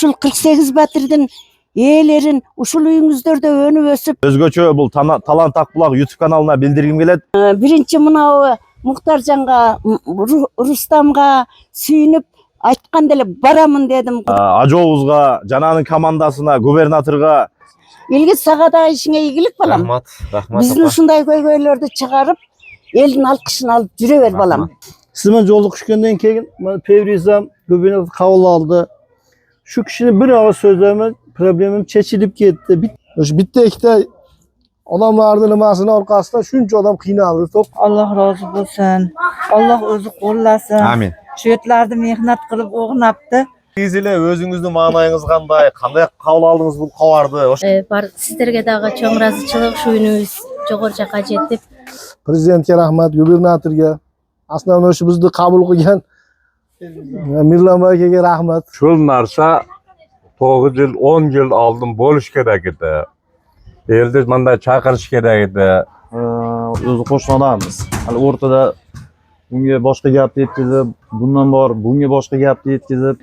Ушул 48 батырдын ээлерин ушул үйүңүздөрдө өнүп өсүп, Өзгөчө бул Талант Акбулак YouTube каналына билдиргим келет. биринчи мынау Муктаржанга, Рустамга сүйүнүп айткан деле барамын дедим. Ажообузга, жананын командасына, губернаторга Илгиз сага да ишиңе ийгилик балам. Рахмат. Биздин ушундай көйгөйлөрдү чыгарып, элдин алкышын алып жүрө бер балам. Siz menен жолугушкөндөн кийин Fevrizam gubernatör kabul aldı. Şu kişinin bir ağız sözlerime problemim çeşilip gitti. Bitti işte adamların limasının arkasında şunca adam kıynaldı. Allah razı olsun. Allah özü kollasın. Amin. Şu yerlerde mehnat kılıp oğunaptı. Siz ile özüңүздүн маанайыңыз кандай кабыл алдыңыз бул кабарды? Бар сиздерге дагы чоң ыраазычылык, ушу үнүбүз жогору жакка жетип. Prezidentke rahmet, gubernatörge. Aslında şu bizni kabul kılgan Mirlan Bayke'ye rahmet. Şol narsa 9 yıl, 10 yıl aldım boluş kerek edi. Elde manda çakırış kerek edi. Özü qo'shni odammiz. Hali o'rtada bunga boshqa gapni yetkazib, bundan bor bunga boshqa gapni yetkazib.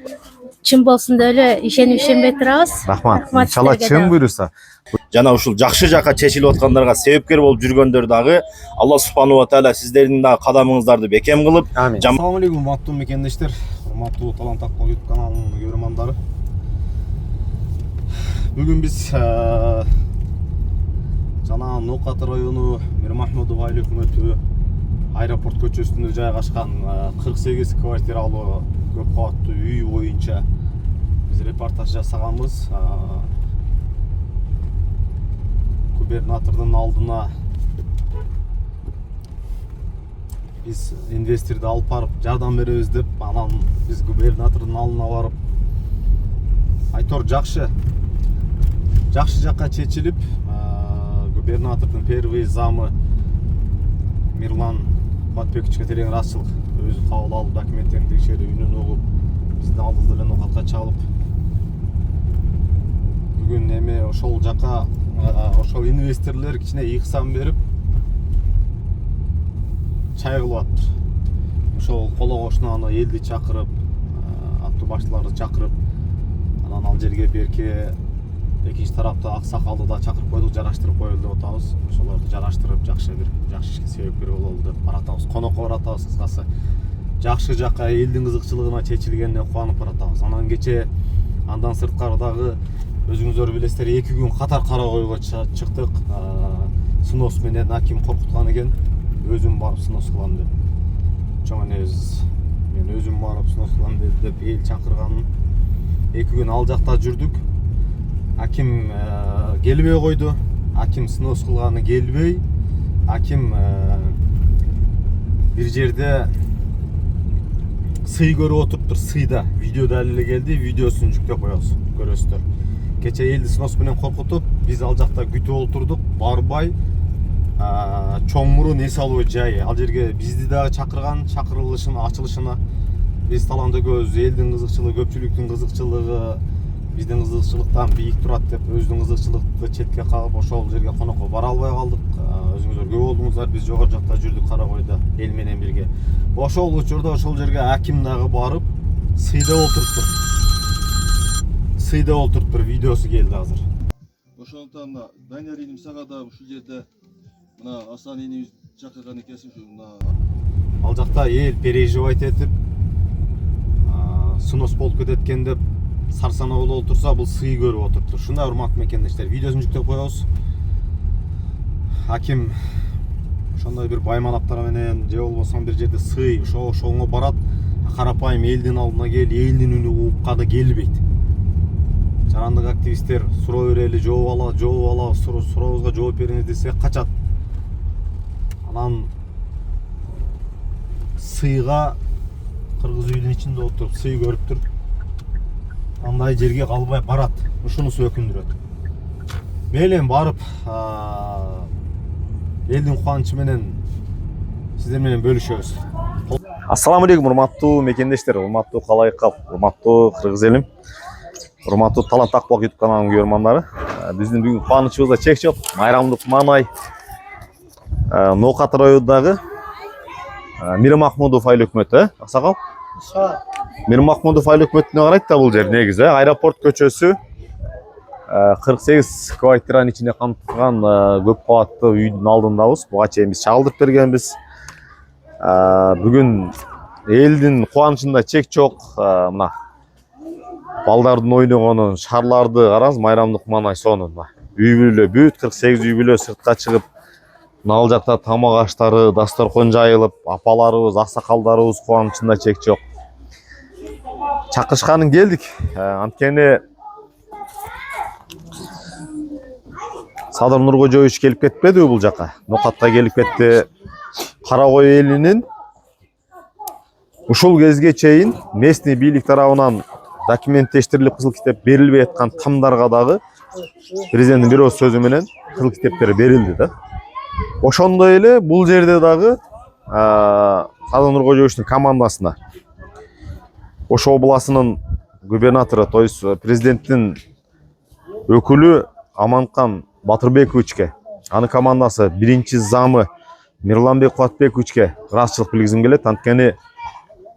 Чын болсун деп эле ишенип ишенбей турабыз. Рахмат. Иншалла чын буйруса. Жана ушул жакшы жакка чечилип аткандарга себепкер болуп жүргөндөр дагы Алла субханала тааля сиздердин дагы кадамыңыздарды бекем кылып, Assalomu alaykum, урматтуу мекендештер, урматтуу Талант Акбулак YouTube каналынын көрөрмандары. Бүгүн биз жана Ноокаты району Мирмахмудов айыл өкмөтү аэропорт көчөсүндө жайгашкан 48 квартиралуу көп кабаттуу үй боюнча биз репортаж жасаганбыз. Губернатордун алдына биз инвесторду алып барып жардам беребиз деп, анан биз губернатордун алдына барып айтор жакшы жакка чечилип, губернатордун первый замы Мирлан Батбековичке терең ыраазычылык, өзү кабыл алып документтерин текшерип, үнүн угуп, биздин алдыбызда эле Ноокатка чалып, бүгүн эме ошол жака ошол инвесторлор кичине ыйыксан берип чай кылып атыр. Ошол коло кошуна аны элди чакырып, аттуу баштыларды чакырып, анан ал жерге берке экинчи тарапта аксакалды да чакырып койдук, жараштырып коелу деп атабыз. Ошолорду жараштырып, жакшы ишке себепкер бололу деп баратабыз. Конокко баратабыз, кыскасы. Жакшы жакка элдин кызыкчылыгына чечилгенине кубанып баратабыз. Анан кече андан сырткары дагы өзүңүздөр билесиздер, 2 күн катар кара койго чыктык. Сынос менен аким коркуткан экен. Өзүм барып сынос кылам деп. Чоң энебиз мен өзүм барып сынос кылам деп эл чакырганын 2 күн ал жакта жүрдүк. Аким келбей койду. Аким сынос кылганы келбей, аким бир жерде сый көрүп отуруптур. Сыйда видео далили келди, видеосун жүктөп коебуз, көрөсүздөр. Кече элди сынос менен коркутуп, биз ал жакта күтүп олтурдук, барбай чоң мурун эс алуу жайы. Ал жерге бизди дагы чакырган, чакырылышына, ачылышына. Биз Талант экөөбүз элдин кызыкчылыгы, көпчүлүктүн кызыкчылыгы биздин кызыкчылыктан бийик турат деп, өзүнүн кызыкчылыкты четке кагып, ошол жерге конокко бара албай калдык. Өзүңүздөр көп болдуңуздар, биз жогору жакта жүрдүк Каракойдо эл менен бирге. Ошол учурда ошол жерге аким дагы барып, сыйда олтуруптур, видеосу келди азыр. Ошондон Данияр иним сага да ушул жерде мына Асан инибиз чакырган экенсиң, мына ал жакта эл переживать этип, сынос болуп кетет экен деп сарсана болуп отурса, бул сый көрүп отуруптур. Ушундай урматтуу мекендештер, видеосун жүктөп коебуз. Аким ошондой бир байманаптар менен же болбосо бир жерде сый ошоңо барат, карапайым элдин алдына кел, элдин үнү угупка да келбейт. Жарандык активисттер суроо берели, жооп ала, сурообузга жооп бериңиз десе качат. Анан сыйга кыргыз үйдүн ичинде отуруп сый көрүптүр. Андай жерге калбай барат. Ушунусу өкүндүрөт. Мейлен барып, элдин кубанычы менен сиздер менен бөлүшөбүз. Ассаламу алейкум, урматтуу мекендештер, урматтуу калайкал, урматтуу кыргыз элим, урматтуу Талант Акбулак YouTube каналынын көрөрмандары. Биздин бүгүн кубанычыбызда чек жок. Майрамдык маанай Ноокаты районундагы Мирмахмудов айыл өкмөтү, аксакал. Мирмахмудов айыл өкмөтүнө карайт да бул жер негизи. Аэропорт көчөсү 48 квартиранын ичине камтылган көп кабаттуу үйдүн алдындабыз. Буга чейин биз чагылдырып бергенбиз. Бүгүн элдин кубанычында чек жок. Мына балдардын ойногону, шарларды караңыз, майрамдык маанай сону. Үй бүлө бүт 48 үй бүлө сыртка чыгып, ал жакта тамак аштары, дасторкон жайылып, апаларыбыз, аксакалдарыбыз кубанычында чек жок. Чакырышканын келдик. Анткени Садыр Нуркожоевич келип кетпедиби бул жака? Нокатка келип кетти. Кара кой элинин ушул кезге чейин местный бийлик тарабынан документтештирилип кызыл китеп берилбей аткан тамдарга дагы президенттин бир ооз сөзү менен кызыл китептер берилди да. Ошондой эле бул жерде дагы Садыр Нуркожоевичтин командасына Ош областынын губернатору, то есть президенттин өкүлү Аманкан Батырбековичке, анын командасы биринчи замы Мирланбек Куатбековичке ыраазычылык билгизим келет. Анткени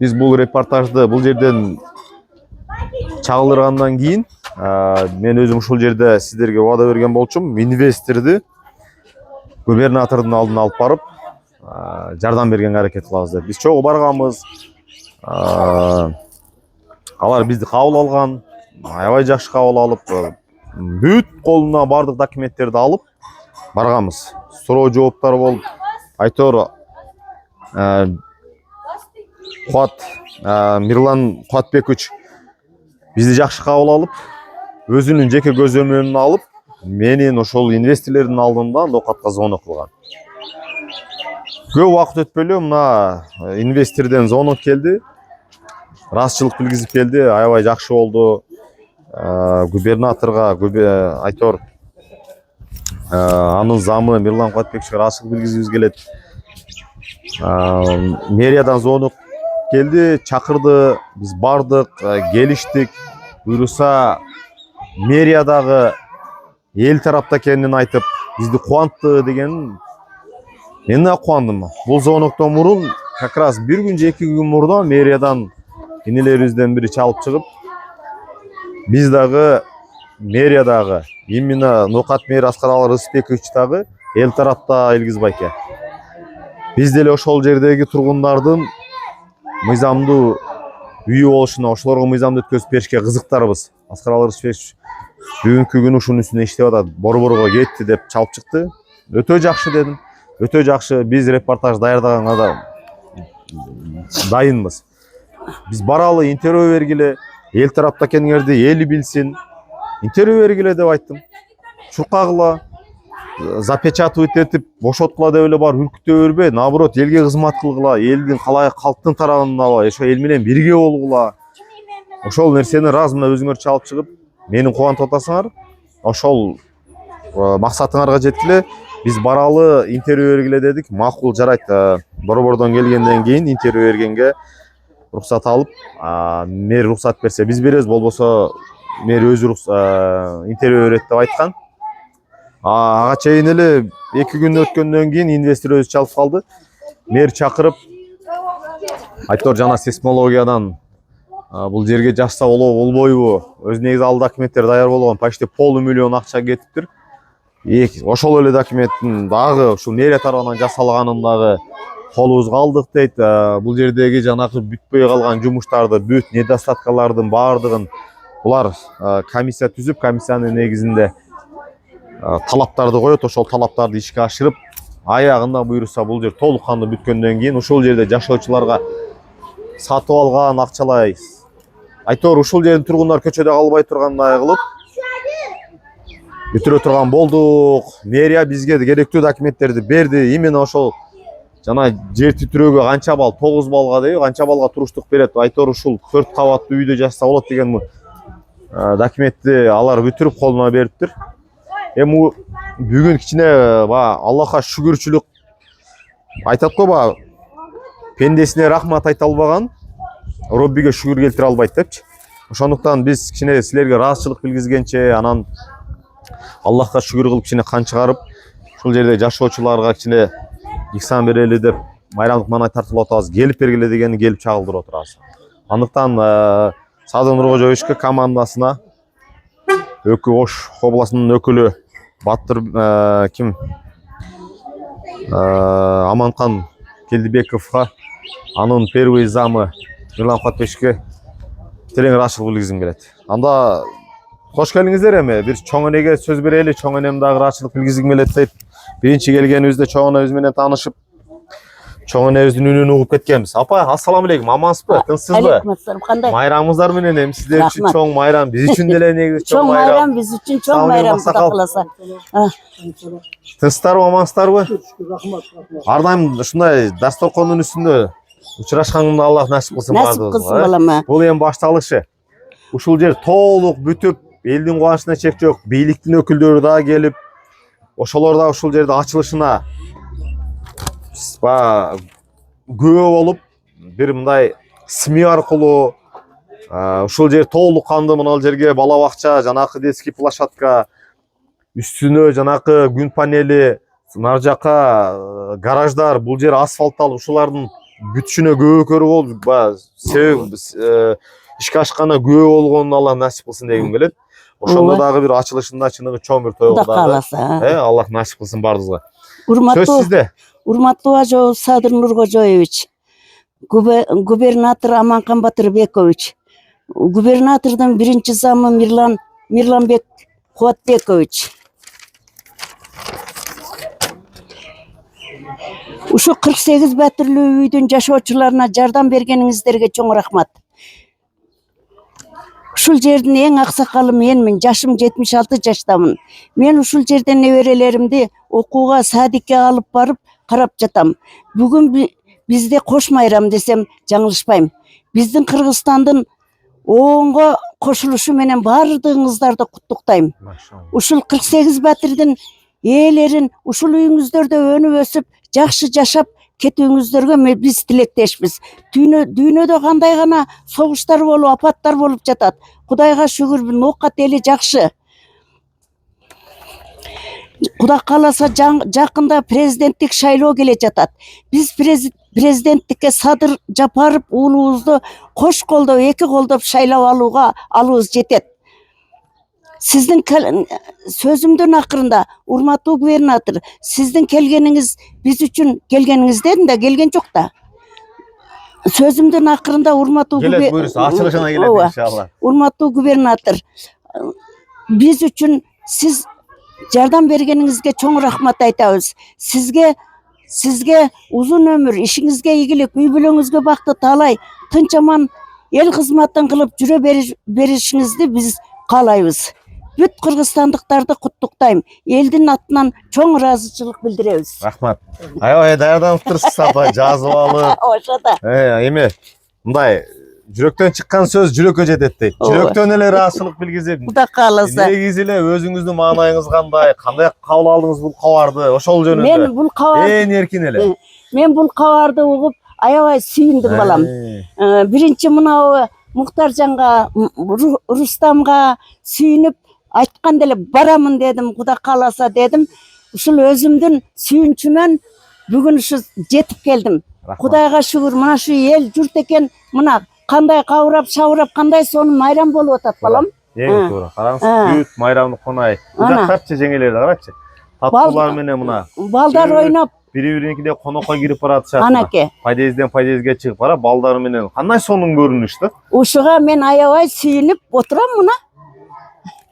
биз бул репортажды бул жерден чагылдыргандан кийин мен өзүм ушул жерде сиздерге убада берген болчумун. Инвесторду губернатордун алдына алып барып жардам берген аракет кылабыз деп. Биз чогуу барганбыз. Алар бизди кабыл алган, аябай жакшы кабыл алып, бүт колуна бардык документтерди алып барганбыз. Суроо жооптор болуп, айтор Мирлан Куатбекович бизди жакшы кабыл алып, өзүнүн жеке көзөмөлүн алып, менин ошол инвесторлордун алдында Нокатка звонок кылган. Көп убакыт өтпөй эле мына инвестордон звонок келди. Ыраазычылык билгизип келди, аябай жакшы болду. Губернаторга айтор анын замы Мирлан Куатбековичке ыраазычылык билгизибиз келет. Мэриядан звонок келди, чакырды, биз бардык, келиштик. Буюрса мэриядагы эл тарапта экенин айтып, бизди кубантты деген. Мен да кубандым. Бул звоноктон мурун, как раз бир күн же 2 күн мурда мэриядан инелерибизден бири чалып чыгып, биз дагы мэриядагы, именно Нокат мэри Аскаралы Рысбекович дагы эл тарапта Илгиз байке. Биз деле ошол жердеги тургундардын мыйзамдуу үйү болушуна, ошолорго мыйзамды өткөзүп беришке кызыктарбыз. Аскаралы Рысбекович бүгүнкү күнү ушунун үстүнө иштеп атат, борборго кетти деп чалып чыкты. Өтө жакшы дедим. Өтө жакшы. Биз репортаж даярдаганга да дайынбыз. Биз баралы, интервью бергиле, эл тарапта экениңерди эли билсин. Интервью бергиле деп айттым. Чуркагыла, запечатывать этип, бошоткула деп эле бар үркүтө бербей, наоборот, элге кызмат кылгыла, элдин калктын тарабында алып, ошо эл менен бирге болгула. Ошол нерсени раз мына өзүңөр чалып чыгып, мени кубантып атасыңар. Ошол максатыңарга жеткиле. Биз баралы, интервью бергиле дедик. Макул, жарайт. Борбордон келгенден кийин интервью бергенге рухсат алып, мэр рухсат берсе биз беребиз, болбосо мэр өзү интервью берет деп айткан. Ага чейин эле 2 күн өткөндөн кийин инвестор өзү чалып калды. Мэр чакырып, айтор жана сейсмологиядан бул жерге жашса болбойбу? Өз негизи ал документтер даяр болгон, почти $500,000 акча кетиптир. Ошол эле документтин дагы ушул мэрия тарабынан жасалганын дагы колубузга алдык дейт. Бул жердеги жанагы бүтпөй калган жумуштарды, бүт недостаткалардын баардыгын булар комиссия түзүп, комиссиянын негизинде талаптарды коет. Ошол талаптарды ишке ашырып, аягында буйруса бул жер толук кандуу бүткөндөн кийин ушул жерде жашоочуларга сатып алган акчалай айтор ушул жердин тургундар көчөдө калбай тургандай кылып бүтүрө турган болдук. Мэрия бизге керектүү документтерди берди. Именно ошол жана жер титирөөгө канча балл, 9 баллга дейби, канча баллга туруштук берет. Айтор ушул 4 кабаттуу үйдө жашса болот деген документти алар бүтүрүп колуна бериптир. Эми бүгүн кичине Аллахка шүгүрчүлүк айтат го, пендесине рахмат айта албаган Роббиге шүгүр келтире албайт депчи. Ошондуктан биз кичине силерге ыраазычылык билгизгенче, анан Аллахка шүгүр кылып кичине кан чыгарып, ушул жерде жашоочуларга кичине ихсан берели деп майрамдык маанай тартылып атабыз. Келип бергиле дегени келип чагылдырып отурабыз. Андыктан Садыр Нуркожоевичке командасына Өкү Ош областынын өкүлү Батыр ким Аманкан Келдибековго, анын первый замы Мирлан Катбешке терең ыраачылык билгизим келет. Анда кош келиңиздер эми. Бир чоң энеге сөз берели, чоң энем дагы ыраачылык билгизим келет дейт. Биринчи келгенибизде чоң энебиз менен таанышып, чоң энебиздин үнүн угуп кеткенбиз. Апа, ассаламу алейкум. Амансызбы? Тынчсызбы? Алейкум ассалам. Кандай? Майрамыңыздар менен эми сиздер үчүн чоң майрам, биз үчүн деле негизи Чоң майрам, биз үчүн чоң майрам, Кудай кааласа. Тынчсыздарбы, амансыздарбы? Ар дайым ушундай дасторкондун үстүндө учурашканымды Аллах насип кылсын Насип кылсын балам. Бул эми башталышы. Ушул жер толук бүтүп, элдин кубанычына чек жок. Бийликтин өкүлдөрү да келип, ошолор да ушул жерде ачылышына күбө болуп, бир мындай СМИ аркылуу ушул жер толук канды, мына жерге бала бакча, жанакы детский площадка, үстүнө жанакы күн панели, нар жака гараждар, бул жер асфальтталып, ушулардын бүтүшүнө көбөкөрү болуп, себеп ишке ашкана күбө болгонун Аллах насип кылсын дегим келет. Ошондо дагы бир ачылышында чыныгы чоң бир тойго дагы Аллах насип кылсын баарыбызга. Сөз сизде. Урматтуу ажо Садыр Нуркожоевич, губернатор Аманкан Батырбекович, губернатордун биринчи замы Мирланбек Кубатбекович. Ушу 48 бәтірлүү үйдүн жашоочуларына жардам бергениңиздерге чоң рахмат. Ушул жердин эң аксакалы менмин, жашым 76 жаштамын. Мен ушул жерден неберелеримди окууга, садикке алып барып карап жатам. Бүгүн бизде кош майрам десем жаңылышпайм. Биздин Кыргызстандын оонго кошулушу менен баардыгыңыздарды куттуктайм. Ушул 48 бәтирдин ээлерин ушул үйүңүздөрдө өнүп өсүп, жакшы жашап кетүүңүздөргө биз тилектешпиз. Дүйнөдө кандай гана согуштар болуп, апаттар болуп жатат. Кудайга шүгүр, ноокат эли жакшы. Кудай кааласа жакында президенттик шайлоо келе жатат. Биз президенттикке Садыр Жапаров уулубузду кош колдоп, эки колдоп шайлап алуубуз жетет. Сиздин сөзүмдүн акырында, урматтуу губернатор, сиздин келгениңиз биз үчүн келгениңиз дедим да, келген жок да. Сөзүмдүн акырында урматтуу келет, буюрса ачылышына келет иншалла. Урматтуу губернатор, биз үчүн сиз жардам бергениңизге чоң рахмат айтабыз. Сизге узун өмүр, ишиңизге ийгилик, үй бүлөңүзгө бакыт, талай тынч аман эл кызматын кылып жүрө беришиңизди биз каалайбыз. Бүт кыргызстандыктарды куттуктайм. Элдин атынан чоң ыраазычылык билдиребиз. Рахмат. Аябай даярданып турсуз апа, жазып алып. Ошода. Эми мындай жүрөктөн чыккан сөз жүрөккө жетет дейт. Жүрөктөн эле ыраазычылык билгизип, Кудай кааласа. негизи эле өзүңүздүн маанайыңыз кандай кабыл алдыңыз бул кабарды? Ошол жөнүндө. Мен бул кабарды Ээн эркин эле. Мен бул кабарды угуп аябай сүйүндүм балам. Биринчи мынау Муктаржанга, Рустамга сүйүнүп айткан деле барамын дедим, Кудай кааласа дедим. Ушул өзүмдүн сүйүнчүмөн бүгүн ушу жетип келдим. Кудайга шүгүр, мына шу эл журт экен, мына кандай кабырап, шабырап, кандай сонун майрам болуп атат балам. Эң туура. Караңыз, бүт майрамдык конай. Жактарчы жеңелерди карачы. Таттуулар менен мына. Балдар ойноп, бири-биринкине конокко кирип баратышат. Анаке. Подъезден подъездге чыгып барып, балдары менен кандай сонун көрүнүш да. Ушуга мен аябай сүйүнүп отурам мына.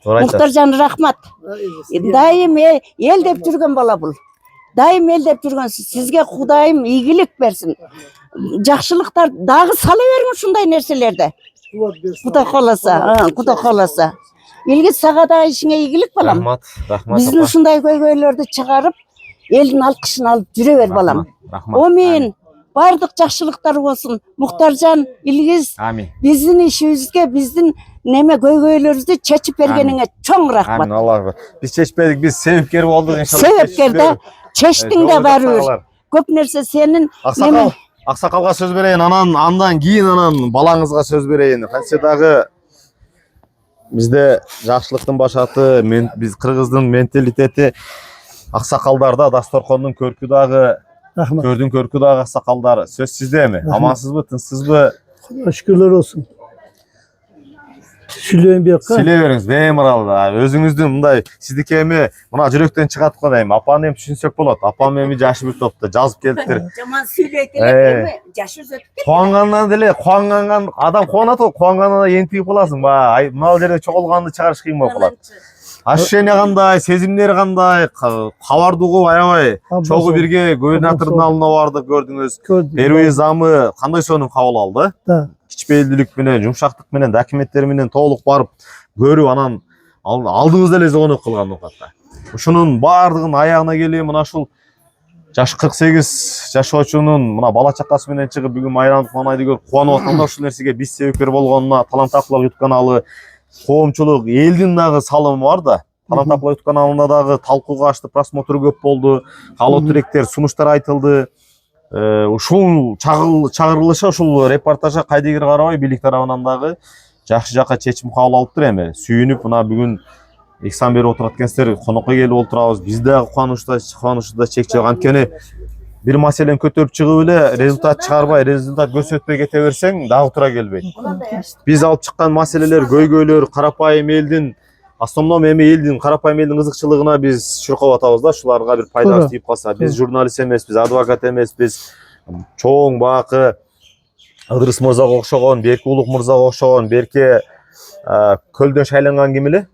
Муктаржан рахмат. Дайым эл деп жүргөн бала бул. Дайым эл деп жүргөн. Сизге Кудайым ийгилик берсин. Жакшылыктар дагы сала бериң ушундай нерселерди. Кудай кааласа. Элге сага да ишиңе ийгилик балам. Рахмат. Биздин ушундай көйгөйлөрдү чыгарып, элдин алкышын алып жүрө бер балам. Амин. Бардык жакшылыктар болсун. Муктаржан, Илгиз, биздин ишибизге, биздин көйгөйлөрүбүздү чечип бергениңе чоң рахмат. Амин, Аллах. Биз чечпедик, биз себепкер болдук иншалла. Себепкер да, чечтиң да баарыбир. Көп нерсе сенин Аксакалга сөз берейин, андан кийин балаңызга сөз берейин. Кантсе дагы бизде жакшылыктын башаты, биз кыргыздын менталитети аксакалдарда, дасторкондун көркү дагы, көрдүн көркү дагы аксакалдар. Сөз сизде эми? Амансызбы, тынчсызбы? Şükürler olsun. Şüleyim bir yakın. Sileberiңiz bemalda. Özüңүздүн мындай сиздики эми мына жүрөктөн чыгат го дейм. Апаны эми түшүнсөк болот. Апам эми жашы бир топто жазып келиптир. Жаман сөйлөйт жашы өзөтүп Кубангандан деле кубанган адам кубанат го, кубангандан да ентигип каласың. Ай, мына жерде чогулганды чыгарыш кыйын болуп калат. Ощущение кандай, сезимдер кандай, кабардыгы аябай. Чогуу бирге губернатордун алдына бардык, көрдүңүз. Первый замы кандай сонун кабыл алды? Да. Кичпейилдүүлүк менен, жумшактык менен, документтер менен толук барып көрүп, анан алдыңызда эле звонок кылган укатта. Ушунун баардыгын аягына келип, мына ушул жаш 48 жашоочунун мына бала чакасы менен чыгып бүгүн майрамдык манайды көрүп кубанып атканда ушул нерсеге биз себепкер болгонуна Талант Акбулак YouTube каналы, коомчулук, элдин дагы салымы бар да. Талант Акбулак YouTube каналында дагы талкууга ачты, просмотр көп болду, каалоо тилектер, сунуштар айтылды. Ушул чагырылыша, ушул репортажга кайдыгер карабай бийлик тарабынан дагы жакшы жакка чечим кабыл алыптыр эми. Сүйүнүп, мына бүгүн экзамен берип отурат экенсиздер, конокко келип отурабыз. Биз дагы кубанычта чек жок. Анткени бир маселени көтөрүп чыгып эле результат чыгарбай, результат көрсөтпөй кете берсең дагы туура келбейт. Биз алып чыккан маселелер, көйгөйлөр, карапайым элдин, основном эми элдин, карапайым элдин кызыкчылыгына биз чуркап атабыз да, шуларга бир пайдасы тийип калса. Биз журналист эмеспиз, адвокат эмеспиз. Чоң бакы Ыдырыс мырзага окшогон, Берке Улук мырзага окшогон, Берке көлдөн шайланган ким эле?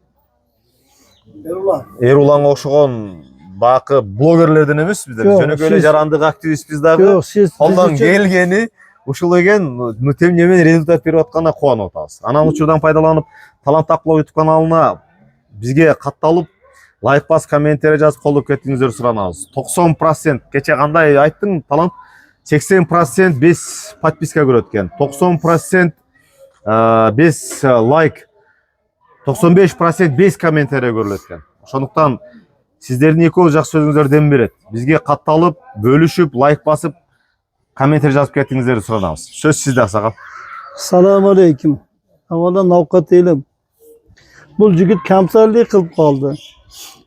Эруланга окшогон бакы блогерлерден эмес биздер. Жөнөкөй эле жарандык активистпиз дагы. Yok, siz Колдон келгени ушул экен, тем не менее результат берип атканына кубанып атабыз. Анан учурдан пайдаланып Талант Акбулак YouTube каналына бизге катталып, лайк бас, комментарий жазып колдоп кеттиңиздер суранабыз. 90% кече кандай айттың, Талант? 80% 5 подписка көрөт экен. 90% 5 лайк, 95% 5 комментарий көрүлөт экен. Ошондуктан сиздердин экөө жакшы сөзүңүздөр дем берет. Бизге катталып, бөлүшүп, лайк басып, комментарий жазып кеттиңиздерди суранабыз. Сөз сизде, Аксакал. Assalomu alaykum. Avvalan avqat elim. Bu jigit kamtarlik qilib qoldi.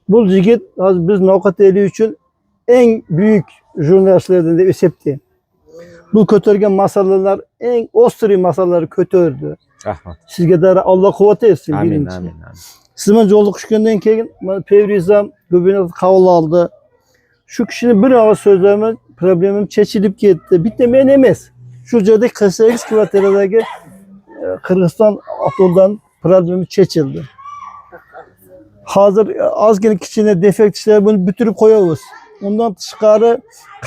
Bu jigit biz avqat eli uchun eng büyük jurnalistlerden de esepti. Bu ko'targan masalalar eng ostri masalaları ko'tardi. Rahmat. Sizga da Allah quvvat etsin. Amin, amin. Siz bilan jolukuşgandan keyin Fevrizam gubernator qabul aldı. Şu kishini bir og'iz so'zlaman, problemim chechilib ketdi. Bitta men emas. Shu joyda 48 kvartiradagi Qirg'iziston avtoyo'ldan problemim chechildi. Hozir ozgina kichkina defekt ishlar buni bitirib qo'yamiz. Undan tashqari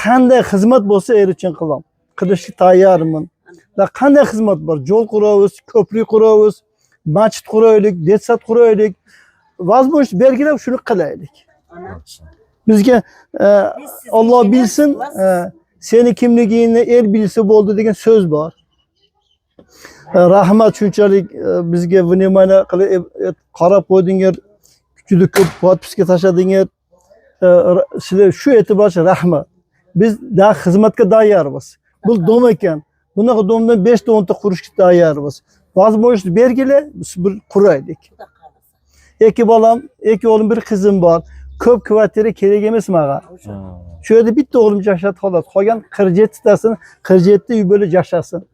qanday xizmat bo'lsa er uchun qilaman. Qilishga tayyorman. Va qanday xizmat bor? Yo'l quramiz, ko'prik quramiz, masjid quraylik, detsat quraylik. Vazmo'sh belgilab shuni qilaylik. Bizga Alloh bilsin, seni kimligingni el bilsa bo'ldi degan so'z bor. Rahmat shunchalik bizga vнимание qilib qarab qo'ydingiz, juda ko'p podpiska tashladingiz. Sizlar shu e'tibor uchun rahmat. Biz da xizmatga tayyormiz. Bu dom ekan. Bunaqa domdan 5 ta 10 ta qurishga tayyormiz. Vazmo'sh belgila bir quraylik. İki balam, iki oğlum, bir kızım var. Köp kvartira kerak emas menga. Shu yerda bitta o'g'lim yashab xolos. Qolgan 47 tasini 47 uy bo'lib yashasın.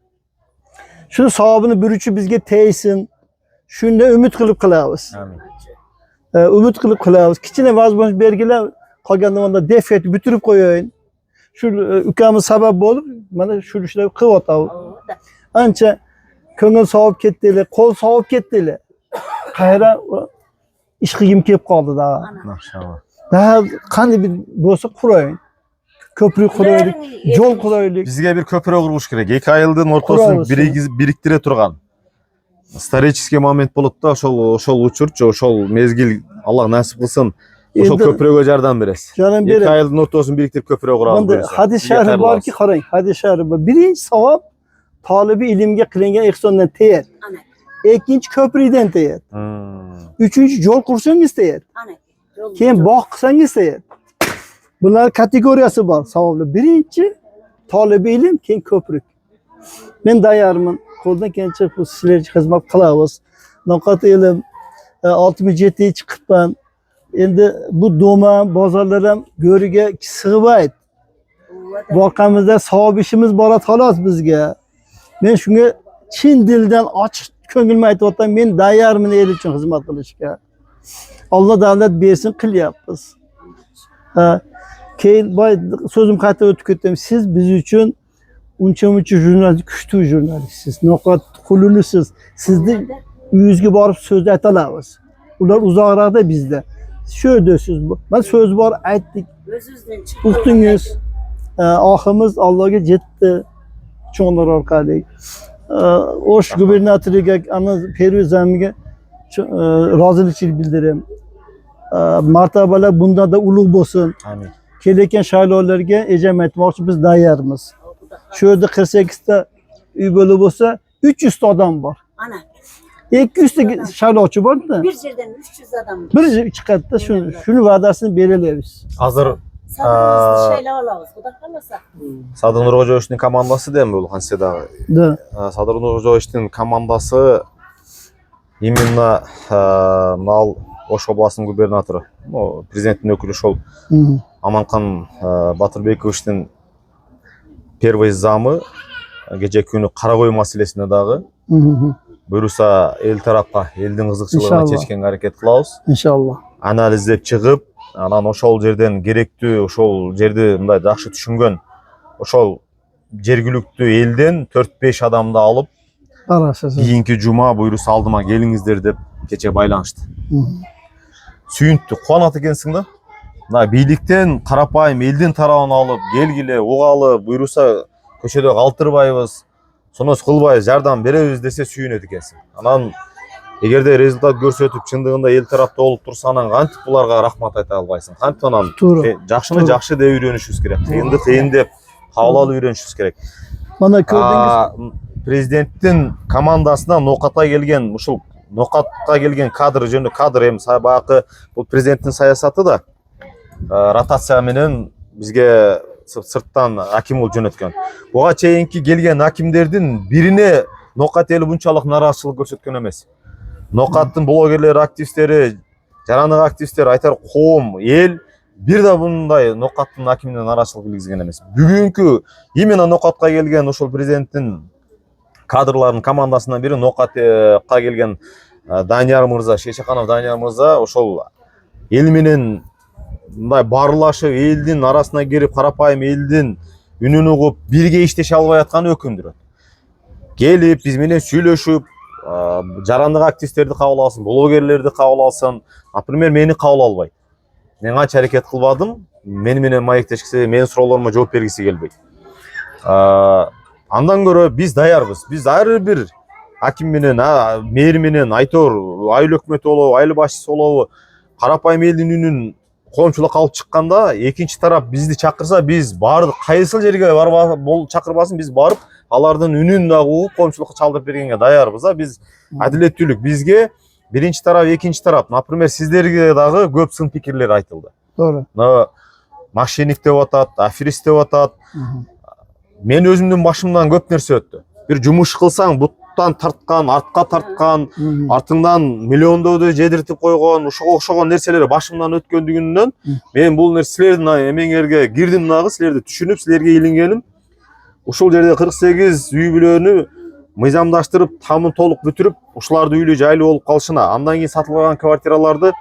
Shuni savobini biruvchi bizga tegsin. Shunda umid qilib qilamiz. Amin. Umid qilib qilamiz. Kichkina vazmo'sh belgilar qolganda onda defet bitirib qo'ying. Shu ukamiz sabab bo'lib, mana shu ishlarni qilyapmiz. Ancha ko'ngil sovib ketdilar, qo'l sovib ketdilar. Qayra ish qilgim kelib qoldi da. Maşallah. Daha qanday bir bo'lsa quraylik. Ko'prik quraylik, yo'l quraylik. Bizga bir köprü quruluş kerak. 2 ayıldın ortasını biriktire turgan. Исторический момент болот да, ошол учурчу, ошол мезгил Аллах насип кылсын. Ошол көпүрөгө жардам бересиз. 2 айылдын ортосун бириктирип көпүрө курабыз. Hadis şerhi var ki qarang, hadis şerhi var. Birinci savab talibi ilimge qilingan ihsondan teyer. İkinci köprüden teyer. Üçüncü yol kursangiz teyer. Keyin bog' qilsangiz teyer. Bunlar kategoriyasi bor savoblar. Birinchi talibi ilim, keyin ko'prik. Men tayyorman. Qo'ldan kelgancha bu sizlarga xizmat qilamiz. Naqat elim 67 chiqibman. Endi bu doma bozorlar ham go'riga sig'maydi. Voqamizda savob ishimiz bor xolos bizga. Men shunga chin dildan ochiq ko'ngilma aytyapman, men tayyorman el uchun xizmat qilishga. Alloh davlat bersin, qilyapmiz. Keyin boy so'zim qayta o'tib ketdim. Siz biz uchun uncha jurnalist, kuchli jurnalistsiz. Noqat qulunisiz. Sizni uyingizga borib so'z ayta olamiz. Ular uzoqroqda bizda. Shu deysiz bu. Men so'z bor aytdik. O'zingizdan Uqdingiz. Oxirimiz Allohga yetdi. Cho'nlar orqali. O'sh gubernatoriga, ana Pervez amiga rozilikchilik bildiraman. Martabalar bundan da ulug' bo'lsin. Amin. Kelayotgan saylovlarga ejam aytmoqchi, biz tayyormiz. Shu yerda 48 ta uy bo'lib bo'lsa, 300 ta odam bor. Ana 200 ta saylovchi bor-da. bir yerdan 300 odam. Bir chiqadi, shuni va'dasini beramiz. Hozir Sadrimizni shaylab olamiz, xudo xolasa. Sadır Nurxo'jayevning komandasi da bu Xansedagi. Da. Sadır Nurxo'jayevning komandasi именно Nal Osh oblastinin gubernatori, prezidentin ökülü şol Amankan Batırbekovичтің первый замы gece günü Karakoy meselesine dağı buyursa el tarafqa, elдің қызықшылығына чечкен hareket kılabыз. İnşallah. Analizlep çıkıp, anan oşol жерден керекті, oşol жерді мындай жақсы түшүнгөн, oşol жергиликтүү elden 4-5 adamды alып, kийинки жума buyursa aldıma gelingizler деп keçe байланышты. Сүйүнттү, кубанат экенсиң да. Мына бийликтен карапайым элдин тарабын алып, келгиле, угалы, буйруса көчөдө калтырбайбыз, сонос кылбай жардам беребиз десе сүйүнөт экенсиң. Анан эгерде результат көрсөтүп, чындыгында эл тарапта болуп турса, анан кантип буларга рахмат айта албайсың? Кантип анан жакшыны жакшы деп үйрөнүшүбүз керек, кыйынды кыйын деп кабыл алып үйрөнүшүбүз керек. Мана көрдүңүз, президенттин командасына нокатка келген, ушул нокатка келген кадр жөнүндө кадр эми баягы бул президенттин саясаты да ротация менен бизге сырттан аким болуп жөнөткөн. Буга чейинки келген акимдердин бирине нокат эли мынчалык нааразычылык көрсөткөн эмес. Нокаттын блогерлери, активисттери, жарандык активисттер, айтар коом, эл бир да мындай нокаттын акимине нааразычылык билгизген эмес. Бүгүнкү именно нокатка келген ушул президенттин кадрларынын командасынан бири нокатка келген Данияр мырза, Шейшаканов Данияр мырза ошол эл менен мындай баарлашып, элдин арасына кирип, карапайым элдин үнүн угуп, бирге иштеше албай атканы өкүндүрөт. Келип, биз менен сүйлөшүп, жарандык активисттерди кабыл алсын, блогерлерди кабыл алсын, например, мени кабыл албайт. Мен канча аракет кылбадым, мени менен маектешкиси, менин суроолорума жооп бергиси келбейт. Андан көрө биз даярбыз. Биз ар бир аким менен, мэр менен, Айтор, айыл өкмөтү болобу, айыл башчысы болобу, карапайым элдин үнүн коомчулукка алып чыкканда, экинчи тарап бизди чакырса, биз бардык кайсыл жерге чакырбасын, биз барып, алардын үнүн дагы угуп, коомчулукка чалдырып бергенге даярбыз. Биз адилеттүүлүк, бизге биринчи тарап, экинчи тарап, например, сиздерге дагы көп сын пикирлер айтылды. Doğru. Мошенник деп атат, аферист деп атат. Мен өзүмдүн башымдан көп нерсе өттү. Бир жумуш кылсаң, буттан тарткан, артка тарткан, артыңдан миллиондоду жедиртип койгон, ушуга окшогон нерселер башымдан өткөндүгүнөн, мен бул нерселердин эмеңерге кирдим дагы, силерди түшүнүп, силерге илингеним. Ушул жерде 48 үй бүлөнү мыйзамдаштырып, тамын толук бүтүрүп, ушуларды үйлүү жайлуу болуп калышына, андан кийин сатылбаган квартираларды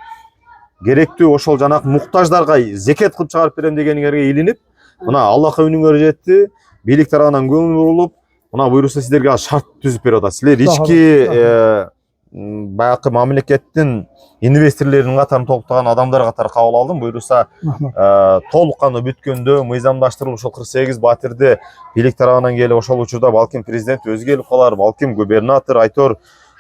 керектүү ошол жанакы муктаждарга зекет кылып чыгарып берем дегениңерге илинип, мына Аллахка үнүңөр жетти, бийлик тарабынан көңүл бурулуп, мына буйруса сиздерге шарт түзүп берип атат. Силер ички баягы мамлекеттин инвесторлорунун катарын толуктаган адамдар катары кабыл алдым. Буйруса толук кандуу бүткөндө мыйзамдаштырылып ошол 48 батирди бийлик тарабынан келип, ошол учурда балким президент өзү келип калар, балким губернатор, Айтор,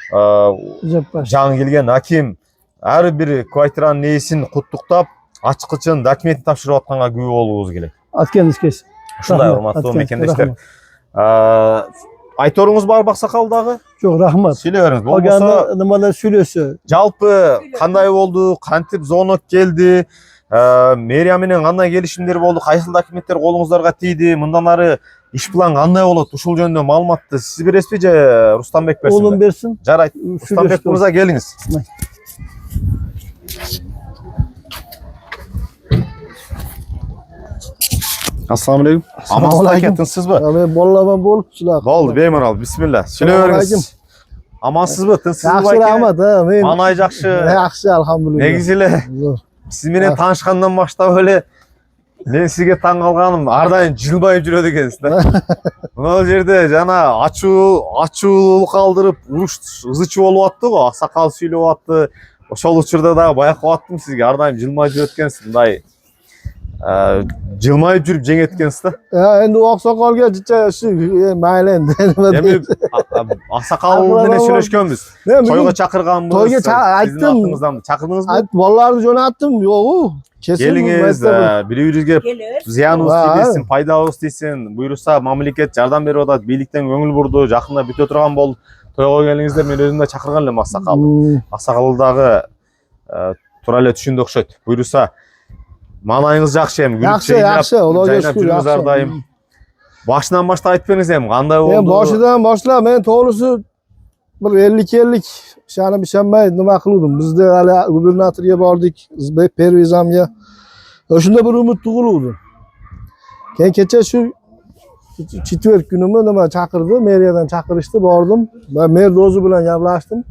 жаңы келген аким ар бир квартиранын ээсин куттуктап, ачкычын документин тапшырып атканга күбө болуубуз келет. Atkeniz kesin. Ушундай урматтуу мекендештер. Айторуңуз бар Баксакал дагы? Çok rahmat. Сүйлөй бериңиз. Baganda nimalar söylüyorsa. Жалпы кандай болду? Кантип зонок келди? Мэрия менен кандай келишимдер болду? Кайсыл документтер колуңуздарга тийди? Мындан ары иш план кандай болот? Ушул жөнүндө маалыматты сиз бересизби же Рустамбек берсинби? Oğlum versin. Жарайт. Рустамбек мырза келиңиз. Assalomu alaykum. Assalomu Amansizlar alaykum. ketdinsizmi? Men bolaman bo'lib shular. Bo'ldi, bemalol. Bismillah. Assalomu alaykum. Silaveringiz. Amansizmi? Tinsizmi? Yaxshi rahmat, ha. Men Manay yaxshi. yaxshi alhamdulillah. Negizile siz menen tanışkandan başta öyle men sizge taң kalgaным ар дайым жылбайып жүрөт экенсиз да. Мына жерде жана ачуу калдырып, уруш ызычы болуп атты го, аксакал сүйлөп атты. Ошол учурда дагы байкап аттым сизге ар дайым жылмайып жүрөт экенсиз. Мындай жылмайып жүрүп жеңет экенсиз да. Endi oqsoqolga jicha shu mayli endi. Эми аксакал менен сүйлөшкөнбүз. Тойго чакырганбыз. Тойго айттым. Чакырдыңызбы? Ayt bolalarni jo'natdim. Yo'q. Келиңиз, бири-бирибизге зыяныбыз тийбесин, пайдабыз тийсин. Буйруса мамлекет жардам берип атат, бийликтен көңүл бурду, жакында бүтө турган болду. Тойго келиңиздер, мен өзүм да чакырган элем аксакалды. Аксакал дагы туура эле түшүндү окшойт. Буйруса манайыңыз жакшы эми, Yaxshi, Xudoga shukr, жүрүңүз ар дайым. Башынан баштап айтып бериңиz эми, кандай болду? Men boshidan boshlab men to'g'risi bir 50-50 ishonmay nima qildim. Bizda hali gubernatorga bordik, Pervizamga. O'shunda bir umid tug'ildi. Keyin kecha shu четверг kunimi nima chaqirdi, meriyadan chaqirishdi, bordim. Men mer o'zi bilan gaplashdim.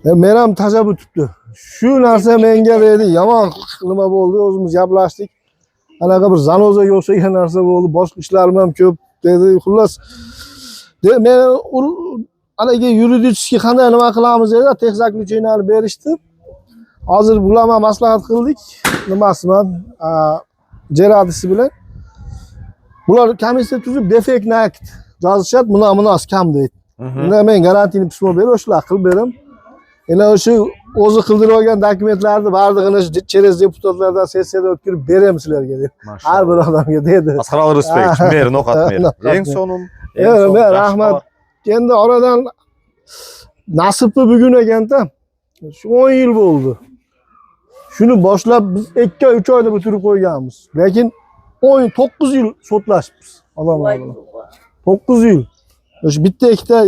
Men ham tashabbus tutdi. Shu narsa menga dedi, yomon nima bo'ldi, o'zimiz gaplashdik. Anaqa bir zanozaga o'xshagan narsa bo'ldi, boshqa ishlarim ham ko'p dedi. Xullas, men anaga yuridiskiy qanday nima qilamiz dedi, texnik zakljucheniyalarni berishdi. Hozir bularga maslahat qildik. Nimasiman, Jeradisi bilan. Bular komissiya tuzib defektni akt yozishadi, buni kam deydi. Unda men garantiyani pismo berib, o'shalar qilib beraman. Yana o'sha o'zi qildirib olgan dokumentlarni barlig'ini через deputatlardan sessiyada o'tkazib beraman sizlarga deb. Har bir odamga dedi. Asqarov respekt, mer noqat mer. Eng sonun. Men rahmat. Endi oradan nasibni bugun ekanda. Shu 10 yil bo'ldi. Shuni boshlab biz 2-3 oyda bitirib qo'yganmiz. Lekin 9 yil sotlashibmiz odamlar bilan. 9 yil. O'sha bitta ikkita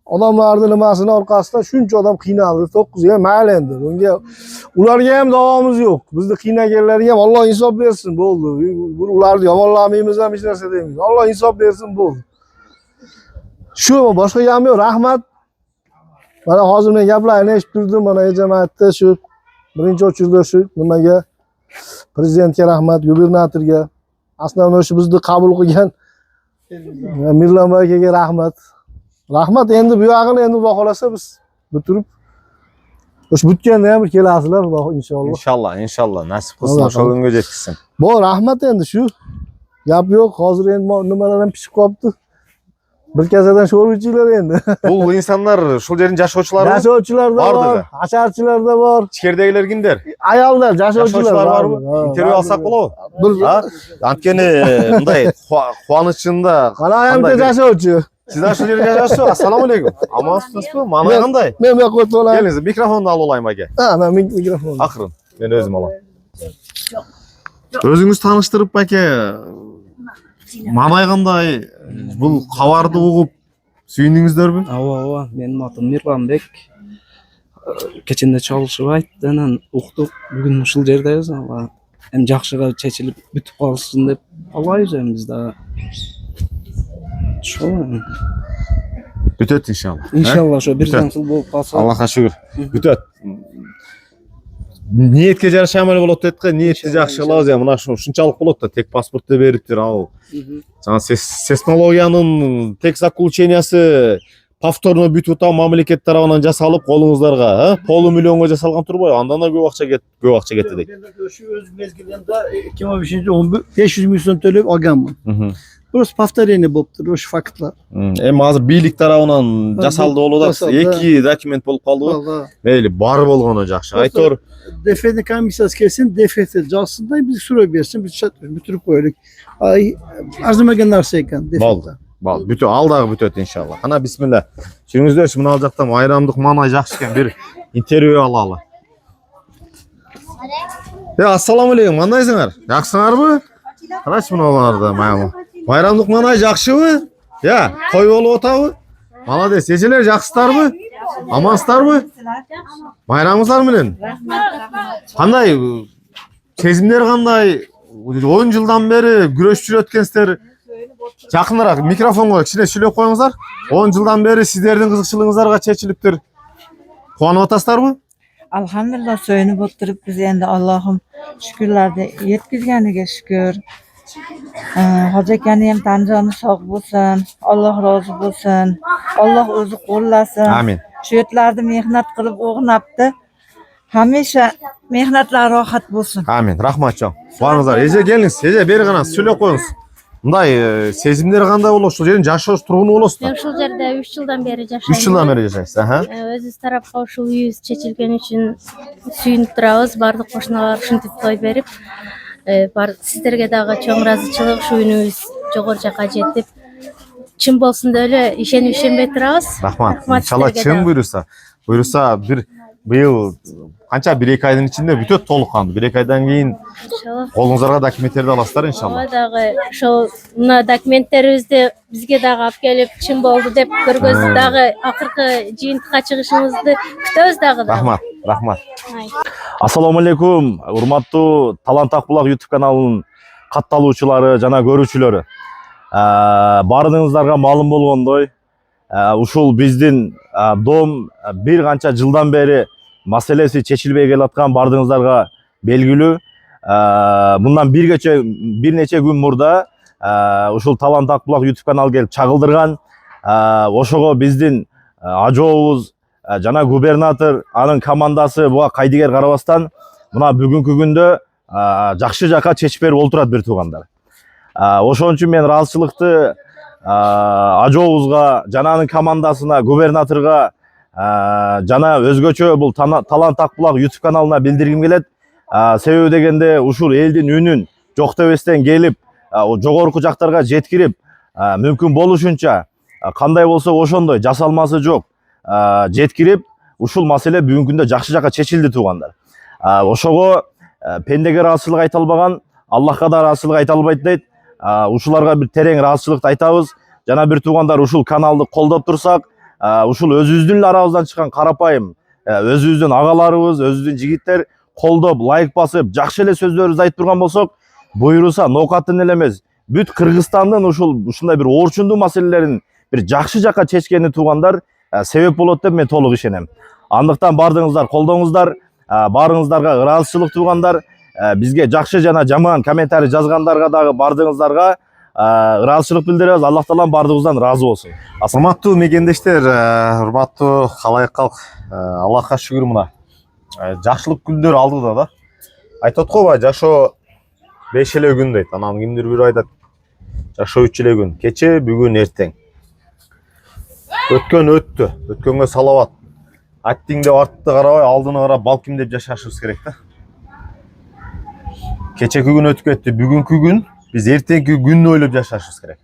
odamlarning nimasini orqasidan shuncha odam qiynaldi. 9 yil mayli endi. Bunga ularga ham davomimiz yo'q. Bizni qiynaganlarga ham Alloh insof bersin, bo'ldi. Ularni yomonlamaymiz ham hech narsa deymiz. Alloh insof bersin, bo'ldi. Shu boshqa gap yo'q. Rahmat. Mana hozir men gaplarni eshitib turdim. Mana jamoatda shu birinchi o'chirda shu nimaga prezidentga rahmat, gubernatorga, aslan o'sha bizni qabul qilgan Mirlon akaga rahmat. Rahmat, endi bu yog'ini endi Xudo xolasa biz bitirib o'sha bitganda ham kelasizlar, inshaalloh. İnşallah nasip qilsin, o'sha kunga yetkazsin. Bu rahmat endi shu. Gap yo'q, hozir endi nimalar ham pishib qolibdi. Bir kasadan sho'rva ichinglar endi. Bul insanlar uşul yerin yaşoçular mı? Jashovchilar da bor, hasharchilar da bor. İçkeridegiler kimdir? Ayollar, jashovchilar var mı? Intervyu alsak bo'ladimi? Ha? Antkeni bunday quvonchida mana ham jashovchi. Siz uşul yerin yaşoçu. Assalomu alaykum. Amansizmi? Mana qanday? Men bu yoqqa o'tib Kelinglar, mikrofonni olib olayım aka. Ha, men mikrofon. Akırın. Ben özüm alayım. Özünüz tanıştırıp aka. Manay qanday? Bu xabarni o'qib suyundingizlarmi? Ava, benim adım Mirlanbek. Keçinde çalışıp aytdan uqtuq. Bugün uşul yerdeyiz ama hem жақшыға чечилip бүтүp калсын деп алайбыз эми биз да. Şo. Bütöt inşallah. İnşallah şo bir zansıl bolup kalsa. Allah'a şükür. Bütöt. Niyetke жараша амал болот дейт го, ниетти жакшы кылабыз эми мына ушунчалык болот да, тек паспортты бериптир ал. Жана сейсмологиянын тек заключениясы повторно бүтүп атам мамлекет тарабынан жасалып колуңуздарга, полумиллионго жасалган турбайбы? Андан да көп акча кетти дейт. Şu öz mezgilinde 2005'te 500 milyon төлөп alganman. Burası повторение болуптур, ошо фактlar. Эми азыр бийлик тарабынан жасалды болуп атат. 2 документ болуп калдыбы? Мейли, бар болгону жакшы. Айтор Defter'in komisyası kesin, defter calsın da biz süre versin, biz bitirip koyduk. Ay, arzımagan narsa ekan defter. Bal, бүтө алдагы бүтөт иншалла. Ана бисмилlah. Чүңүздөрчү мына жактан айрамдык манай жакшы экен, бир интервью алалы. Ассаламу алейкум, кандайсыңар? Жакшысыңарбы? Карачы мыналарда майрамдык. Майрамдык манай жакшыбы? Я, той болуп атабы? Молодец, эжелер жакшысыздарбы? Амансыздарбы? Майрамыңыздар менен. Кандай сезимдер кандай? 10 жылдан бeri күрөшчү өткөнсүздөр. Жакыныраак микрофонго кичине сүйлөп коюңуздар. 10 жылдан бeri сиздердин кызыкчылыгыңыздарга чечилиптир. Кубанып атасыздарбы? Alhamdulillah söyünüp oturup biz endi Allah'ım şükürlerde yetkizganiga şükür. Hoca ekaniyam tanjoni sog' bo'lsin. Alloh rozi bo'lsin. Alloh o'zi qo'llasin. Amin. Shu yerlarda mehnat qilib o'g'napti. Hamisha mehnatlar rohat bo'lsin. Amin. Rahmatjon. Барыңыздар. Эже келиңиз. Эже бери караңыз, сүйлөп коюңуз. Мындай сезимдер кандай болот? Ушул жердин жашооч тургуну болосуздар? Мен ушул жерде 3 жылдан бери жашайм. 3 жылдан бери жашайсыз, Өзүбүз тарапка ушул үйүбүз чечилгени үчүн сүйүнүп турабыз. Бардык кошуналар ушинтип той берип, сиздерге дагы чоң ыраазычылык, ушу үнүбүз жогору жакка жетип, чын болсун деп эле ишенип ишенбей турабыз. Рахмат. Иншалла чын буйруса. Буйруса бир быйыл канча 1-2 айдын ичинде бүтөт толук кандуу. 1-2 айдан кийин колуңуздарга документтерди аласыздар иншалла. Дагы ошол мына документтерибизди бизге дагы алып келип, чын болду деп көргөзүп дагы акыркы жыйынтыкка чыгышыңызды күтөбүз дагы. Рахмат, рахмат. Ассаламу алейкум, урматтуу Талант Акбулак YouTube каналынын катталуучулары жана көрүүчүлөрү. Баарыңыздарга маалым болгондой, ушул биздин дом бир канча жылдан бери маселеси чечилбей келаткан бардыгыңыздарга белгилүү. Мындан бир нече күн мурда ушул Талант Акбулак YouTube канал келип чагылдырган. Ошого биздин ажообуз жана губернатор анын командасы буга кайдыгер карабастан мына бүгүнкү күндө жакшы жакка чечип берип олтурат бир туугандар. Ошон үчүн мен ыраазычылыкты ажообузга жана анын командасына, губернаторго жана өзгөчө бул Талант Акбулак YouTube каналына билдиргим келет. Себеби дегенде ушул элдин үнүн жоктебестен келип, жогорку жактарга жеткирип, мүмкүн болушунча кандай болсо ошондой жасалмасы жок жеткирип, ушул маселе бүгүнкү күндө жакшы жакка чечилди туугандар. Ошого пендеге ыраазычылык айта албаган, Аллахка да ыраазычылык айта албайт дейт. Ушуларга бир терең ыраазычылыкты айтабыз. Жана бир туугандар ушул каналды колдоп турсак, ушул өзүбүздүн эле арабыздан чыккан карапайым, өзүбүздүн агаларыбыз, өзүбүздүн жигиттер колдоп, лайк басып, жакшы эле сөздөрүбүздү айтып турган болсок, буйруса ноокаттын эле эмес, бүт Кыргызстандын ушундай бир орчундуу маселелерин бир жакшы жакка чечкени туугандар себеп болот деп мен толук ишенем. Андыктан бардыгыңыздар колдоңуздар, баарыңыздарга ыраазычылык туугандар, бизге жакшы жана жаман комментарий жазгандарга дагы бардыгыңыздарга ыраазычылык билдиребиз. Аллах таалам бардыгыбыздан ыраазы болсун. Урматтуу мекендештер, урматтуу калайык калк, Аллахка шүгүр мына. Жакшылык күндөр алдыда да. Айтып аткойбу, жашоо 5 эле күн дейт. Анан кимдир бирөө айтат. Жашоо 3 эле күн. Кече, бүгүн, эртең. Өткөн өттү. Өткөнгө салават. Аттиң деп артты карабай, алдыны карап балким деп жашашыбыз керек да. Кечеки күн өтүп кетти, бүгүнкү күн биз эртеңки күндү ойлоп жашашыбыз керек.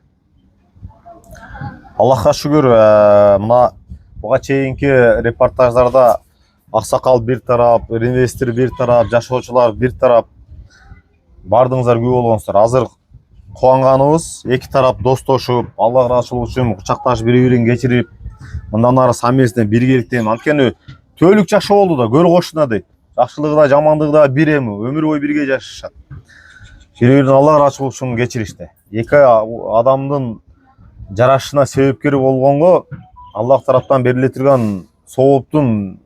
Аллахка шүгүр, мына буга чейинки репортаждарда аксакал бир тарап, инвестор бир тарап, жашоочулар бир тарап, бардыңыздар күбө болгонсуздар. Азыр кубанганыбыз эки тарап достошуп, Аллах ыраазычылыгы үчүн кучакташып бири-бирин кечирип, мындан ары саммиесине биргеликтен, анткени түбөлүк жашоо болду да, көл кошуна дейт. Жакшылыгы да, жамандыгы да бир эми, өмүр бою бирге жашашат. Бири-бирин Аллах ыраазычылыгы үчүн кечиришти. Эки адамдын жарашышына себепкер болгонго Аллах тараптан бериле турган сооптун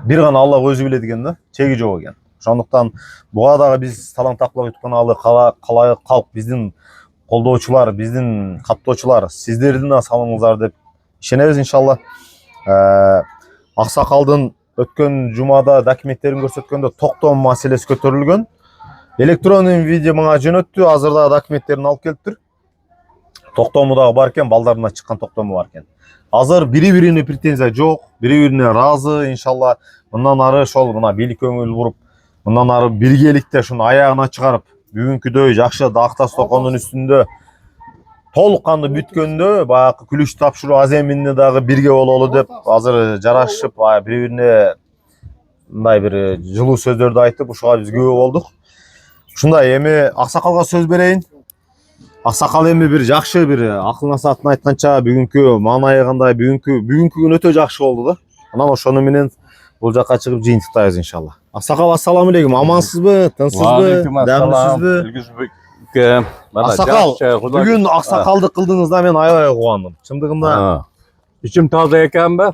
бир гана Аллах өзү билет экен да, чеги жок экен. Ошондуктан буга дагы биз Талант Акбулак YouTube каналы калайык калк, биздин колдоочулар, биздин каттоочулар, сиздердин да салымыңыздар деп ишенебиз иншалла. Аксакалдын өткөн жумада документтерин көрсөткөндө токтом маселеси көтөрүлгөн. Электрондуу видео мага жөнөттү, азыр да документтерин алып келиптир. Токтому дагы бар экен, балдарына чыккан токтому бар экен. Азыр бири-бирине претензия жок, бири-бирине ыраазы иншалла. Мындан ары ошол мына бийлик көңүл буруп, мындан ары биргеликте шуну аягына чыгарып, бүгүнкүдөй жакшы дактас токондун үстүндө толук кандуу бүткөндө баягы күлүш тапшыруу аземинде дагы бирге бололу деп азыр жарашып, бири-бирине мындай бир жылуу сөздөрдү айтып, ушуга биз күбө болдук. Ушундай эми Аксакалга сөз берейин. Аксакал эми бир жакшы бир акыл насаатын айтканча бүгүнкү маанайы кандай, бүгүнкү күн өтө жакшы болду да. Анан ошону менен бул жакка чыгып жыйынтыктайбыз иншалла. Ақсақал, ассаламалейкум. Амансызбы, тынсызбы, дәмдісізбі? Ақсақал, бүгін ақсақалды қылдыңызда мен аябай қуандым. Шындығында İçim taze eken be.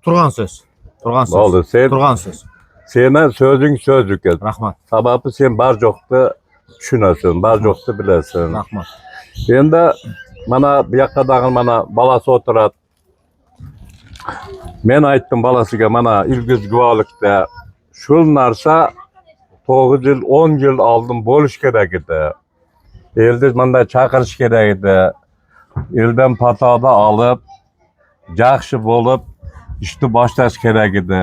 тұрған сөз. Oldu. Тұрған сөз. Senin sözün sözlük et. Рахмат. Sabahı sen bar yoktu düşünürsün, bar yoktu bilesin. Рахмат. Endi mana bu yoqqa dag'il mana balasi o'tiradi. Men aytdim balasiga mana ilgiz guvohlikda shu narsa 9 yil, 10 yil oldin bo'lish kerak edi. Elda manda chaqirish kerak edi. Eldan patoda olib, yaxshi bo'lib ishni boshlash kerak edi.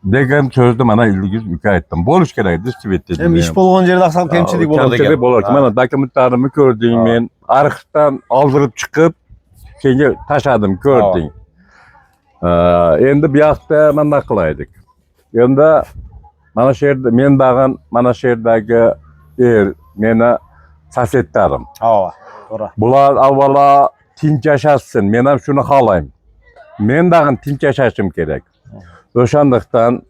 Degan so'zni mana ilgiz uka aytdim. Bo'lish kerak edi, sveti. Hem iş bolğan жерде ақсақал кемчилик болады екен. Kemçilik bo'lar. Mana dokumentlarımı gördüm men. Arxivdan aldırıp chiqib, senga tashladim, ko'rding. Endi bu yoqda mana qilaydik. Endi mana shu yerda men dag'in mana shu yerdagi meni sosetlarim. Ha, to'g'ri. Bular avvalo tinch yashashsin. Men ham shuni xohlayman. Men dag'in tinch yashashim kerak. O'shandaqdan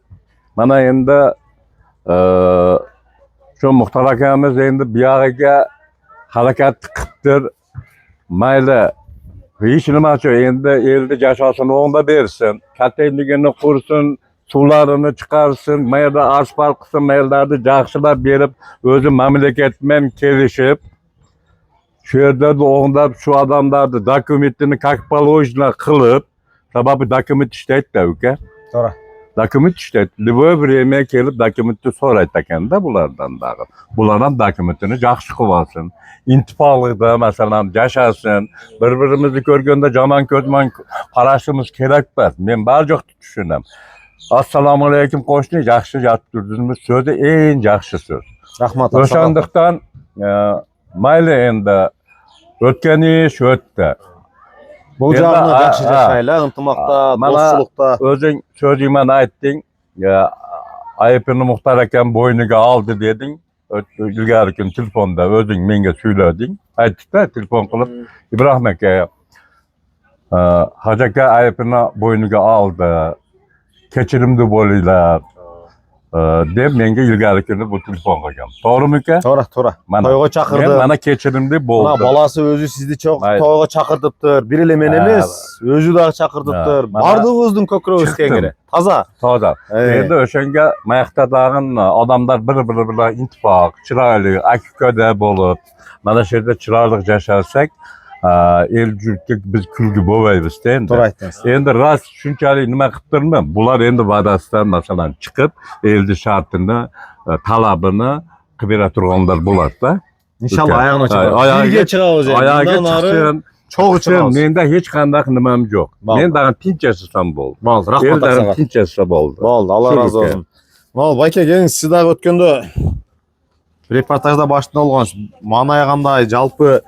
mana endi şu Muxtar akamiz endi bu yog'iga harakat qilibdir. Mayli, hech nima shu endi elni jashosini o'ngda bersin, kattayligini qursin, suvlarini chiqarsin, mayli asfalt qilsin, maylilarni yaxshilab berib, o'zi mamlakat bilan kelishib, shu yerda o'ngdab shu odamlarni dokumentini как положено qilib, sababi dokument ishlaydi-da, uka. To'g'ri. Dokument işlet. Любое время kelib dokumentni so'raydi ekanda bulardan dag'il. Bular ham dokumentini yaxshi qilib olsin. Intifoqlikda masalan yashashin. Bir-birimizni ko'rganda yomon ko'zman qarashimiz kerak emas. Men bar joqda tushunaman. Assalomu alaykum qo'shni, yaxshi yotibdingizmi? So'zi eng yaxshi so'z. Rahmat. O'shandaqdan mayli endi o'tgan ish o'tdi. Bu жағына жақсы жашайлы, ынтымақта, достықта. Өзің сөзіңмен айттың, айыпını Muxtar akam boynuga aldı dedin. İlgari gün telefonda özün menga söyledin. Ayttık da telefon qilib İbrahim akaya Hacı aka ayıpını boynuga aldı. Kechirimli bo'linglar deb menga ilgari kuni bu telefon qilgan. To'g'rimi aka? To'g'ri, to'g'ri. To'yga chaqirdi. Men mana kechirimli bo'ldi. Mana balasi o'zi sizni to'yga chaqirtibdir. Bir ele men emas, o'zi da chaqirtibdir. Bardığınızın ko'krovi tengiri. Toza. Toza. Endi o'shanga mayaqda dag'in odamlar bir-biri bilan ittifoq, chiroyli, akikoda bo'lib, mana shu yerda chiroyli yashasak, el yurtga biz kulgi bo'lmaymiz-da endi. To'g'ri aytdingiz. Endi rost shunchalik nima qilibdirman? Bular endi va'dasidan masalan chiqib, elni shartini, talabini qilib bera turganlar bo'lar-da. İnşallah ayağına çıkar. Ayağa çıkar. Ayağa chiqsin. Çok çıkar. Menda hech qanday nimam yo'q. Men dag'in tinch yashasam bo'ldi. Bo'ldi, rahmat Eldan tinch yashasa bo'ldi. Bo'ldi, Alloh razı olsun. Mal Bayke gelin siz daha o'tganda reportajda başında olgansiz. Ma'noy qanday, жалпы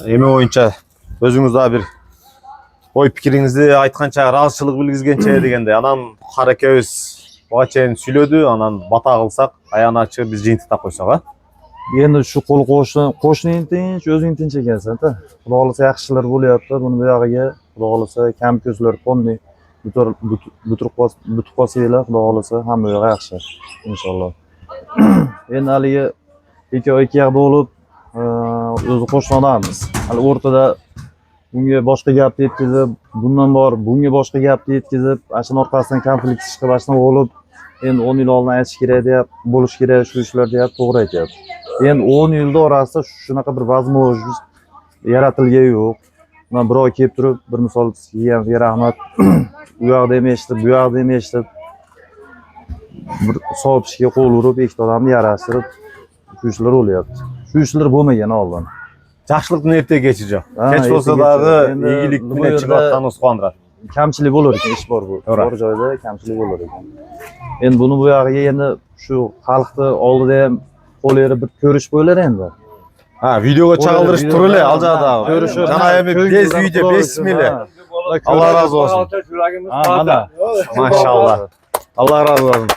эме боюнча өзүңүз да бир ой пикириңизди айтканча ыраазычылык билгизгенче дегенде анан Кара экебиз буга чейин сүйлөдү, анан бата кылсак аягына чыгып биз жыйынтыктап койсок а. Endi shu qo'l qo'shning tinch, o'zing tinch ekansan da. Xudo xolasa yaxshi ishlar bo'lyapti. Buni bu yog'iga Xudo xolasa kam ko'zlar qonni butib qolsanglar, Xudo xolasa hamma yo'q yaxshi inshaalloh. Endi haligi ikki yoqda bo'lib o'zi qo'shni odammiz. Hali o'rtada bunga boshqa gapni yetkazib, bundan bor bunga boshqa gapni yetkazib, ashuna orqasidan konflikt chiqib, ashuna bo'lib, endi 10 yil oldin aytish kerak deb, bo'lish kerak shu ishlar deb to'g'ri aytyapti. Endi 10 yilda orasida shunaqa bir возможность yaratilgan yo'q. Mana birov kelib turib, bir misol sizga rahmat, u yoqda ham eshitib, bu yoqda ham eshitib, bir savob ishga qo'l urib, ikkita odamni yarashtirib, shu ishlar bo'lyapti. Shu ishlar bo'lmagan oldin. Yaxshilikni ertaga kechirjoq. Kech bo'lsa dag'i iyilik bilan chiqayotganimiz quvondiradi. Kamchilik bo'lar ekan, ish bor bu. Bor joyda kamchilik bo'lar ekan. Endi buni bu yog'iga endi shu xalqni oldida ham qo'lga bir ko'rish bo'lar endi. Ha, videoga chaqildirish turli aljada. Jana endi bez video, bez mili. Allah razı olsun. Mana. Maşallah. Allah razı olsun.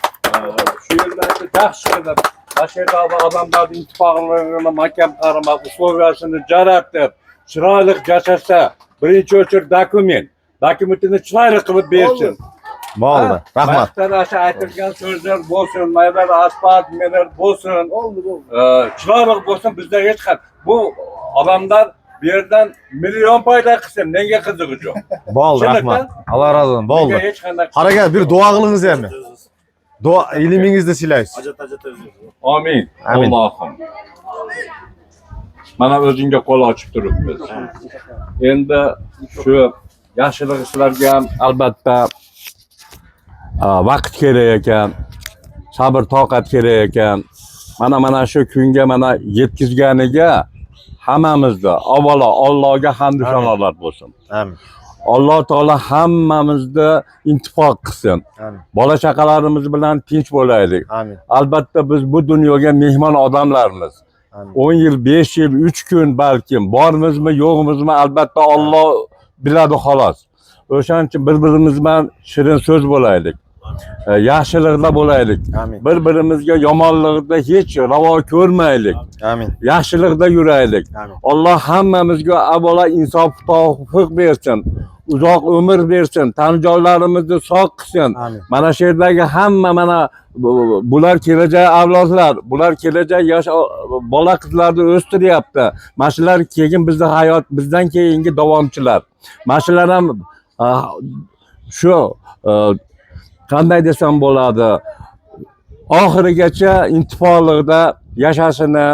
Şu yerlerde yaxshi qilib, Aşağıda adamların ittifaqlarına mahkem qaramak, usloviyasını carab deb, chiroyli yashasa, birinchi o'chir dokumentini chiroyli qilib bersin. Bo'ldi. Rahmat. Maqtanasha aytilgan so'zlar bo'lsin, maylar asfalt melar bo'lsin. Chiroyli bo'lsin bizda hech qanday. Bu odamlar bu yerdan million foyda qilsin, menga qizig'i yo'q. Bo'ldi, rahmat. Alloh razı olsun. Bo'ldi. Menga hech qanday. Qaragan bir duo qiling'iz ham. Duo ilmingizni silaysiz. Amin. Amin. Allohim. Mana o'zingga qo'l ochib turibmiz. Endi shu yaxshilik ishlarga ham albatta vaqt kerak ekan, sabr toqat kerak ekan. Mana shu kunga mana yetkazganiga hammamizda avvalo Allohga hamd sanolar bo'lsin. Amin. Alloh taolo hammamizni intifoq qilsin. Amin. Bola chaqalarimiz bilan tinch bo'laylik. Amin. Albatta biz bu dunyoga mehmon odamlarmiz. Amin. 10 yil, 5 yil, 3 kun balkim bormizmi, yo'qmizmi albatta Alloh biladi xolos. O'shaning uchun bir-birimiz bilan shirin so'z bo'laylik. Yaxshilikda bo'laylik. Amin. Bir-birimizga yomonlikda hech ravo ko'rmaylik. Amin. Yaxshilikda yuraylik. Amin. Alloh hammamizga avvalo insof tavfiq bersin. Uzoq umr bersin, tan joylarimizni sog' qilsin. Amin. Mana shu yerdagi hamma mana bular kelajak avlodlar, bular kelajak yosh bola qizlarni o'stiryapti. Mana shular keyin bizning hayot, bizdan keyingi davomchilar. Mana shular ham shu qanday desam bo'ladi, oxirigacha intifolikda yashashini,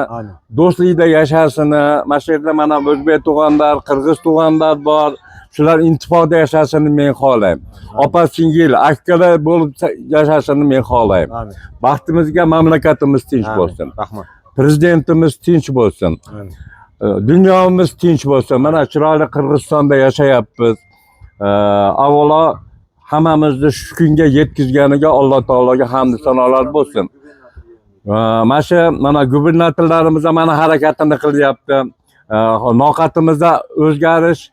do'stlikda yashashini, mana shu yerda mana o'zbek tug'anlar, qirg'iz tug'anlar bor. Shular intifoda yashashini men xohlayman. Opa singil, akalar bo'lib yashashini men xohlayman. Amin. Baxtimizga mamlakatimiz tinch bo'lsin. Rahmat. Prezidentimiz tinch bo'lsin. Amin. Dunyomiz tinch bo'lsin. Mana chiroyli Qirg'izistonda yashayapmiz. Avvalo hammamizni shu kunga yetkazganiga Alloh taologa hamd sanolar bo'lsin. Mana gubernatorlarimiz mana harakatini qilyapti. Noqatimizda o'zgarish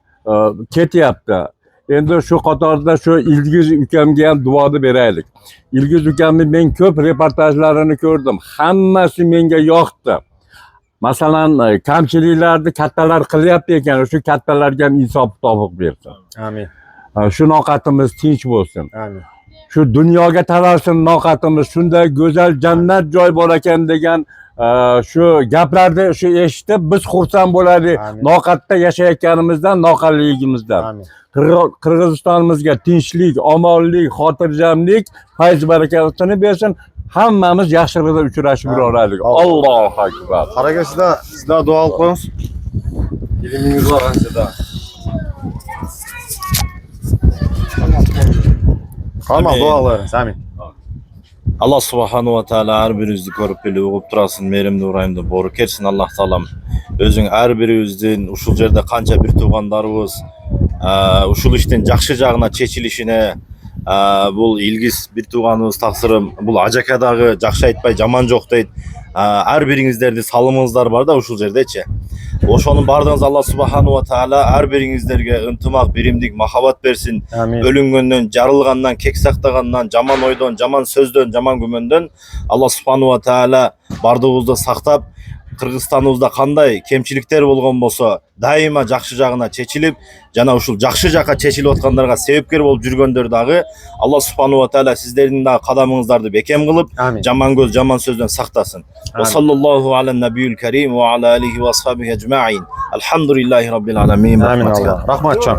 ketyapti. Endi shu qatorda shu Ilgiz ukamga ham duoni beraylik. Ilgiz ukamni men ko'p reportajlarini ko'rdim. Hammasi menga yoqdi. Masalan, kamchiliklarni kattalar qilyapti ekan, shu kattalarga ham insof tavfiq bersin. Amin. Shu noqatimiz tinch bo'lsin. Amin. Shu dunyoga taralsin noqatimiz, shunday go'zal jannat joy bor ekan degan shu gaplarni shu eshitib biz xursand bo'laylik. Noqatda yashayotganimizdan, noqalligimizdan. Amin. Qirg'izistonimizga tinchlik, omonlik, xotirjamlik, fayz barakatini bersin. Hammamiz yaxshilikda uchrashib yuraylik. Allohu akbar. Qaraga sizlar duo qilib qo'ying. Ilmingiz bor anchada. Hamma duo qilaveramiz. Amin. Allah subhanahu wa ta'ala her birimizni ko'rib bilib o'qib turasın, merimde urayımda boru kersin Allah talam. Özün her birimizden uşul jerde qancha bir tuğandarыбыз uşul işten жақшы жағына чечилишине бул Илгиз bir tuğanыбыз тақсырым бул ажакадагы жақшы айтпай жаман жок дейт. Her бириңиздердин салымыңыздар бар да ушул жердечи. Ошонун бардыгыңыз Алла субхану ва таала ар бириңиздерге ынтымак, биримдик, махабат берсин. Өлүнгөндөн, жарылгандан, кек сактагандан, жаман ойдон, жаман сөздөн, жаман күмөндөн Алла субхану ва таала бардыгыбызды сактап, Кыргызстаныбызда кандай кемчиликтер болгон болсо, дайыма жакшы жагына чечилип, жана ушул жакшы жакка чечилип аткандарга себепкер болуп жүргөндөр дагы Алла субхану ва таала сиздердин да кадамыңыздарды бекем кылып, жаман көз, жаман сөздөн сактасын. Ва саллаллаху аля набиюл карим ва аля алихи ва асхабихи ажмаин. Алхамдулиллахи раббил аламин. Амин Алла. Рахматчан.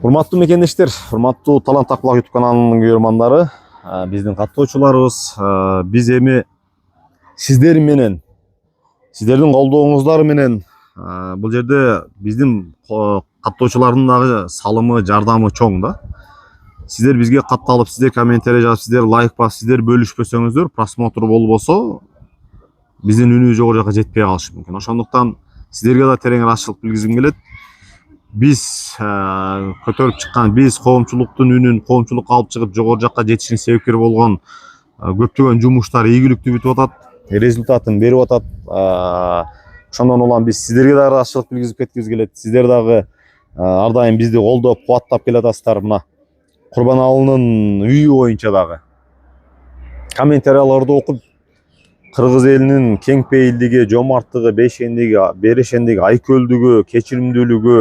Урматтуу мекендештер, урматтуу Талант Акбулак YouTube каналынын көрөрмандары, биздин каттоочуларыбыз, биз эми сиздер менен, сиздердин колдооңуздар менен бул жерде биздин каттоочулардын дагы салымы, жардамы чоң да. Сиздер бизге катталып, сиздер комментарий жазып, сиздер лайк басып, сиздер бөлүшпөсөңүздөр, просмотр болбосо биздин үнүбүз жогору жака жетпей калышы мүмкүн. Ошондуктан сиздерге да терең ырахчылык билгизим келет. Биз көтөрүп чыккан, биз коомчулуктун үнүн, коомчулукка алып чыгып жогору жакка жетишине себепкер болгон көптөгөн жумуштар ийгиликтүү бүтүп атат, результатын берип атат. Ошондон улам биз сиздерге да ырахчылык билгизип кеткибиз келет. Сиздер дагы ар дайым бизди колдоп, кубаттап келатасыздар. Мына Курбаналынын үйү боюнча дагы комментарияларды окуп, кыргыз элинин кеңпейилдиги, жомарттыгы, беришендиги, айкөлдүгү, кечиримдүүлүгү,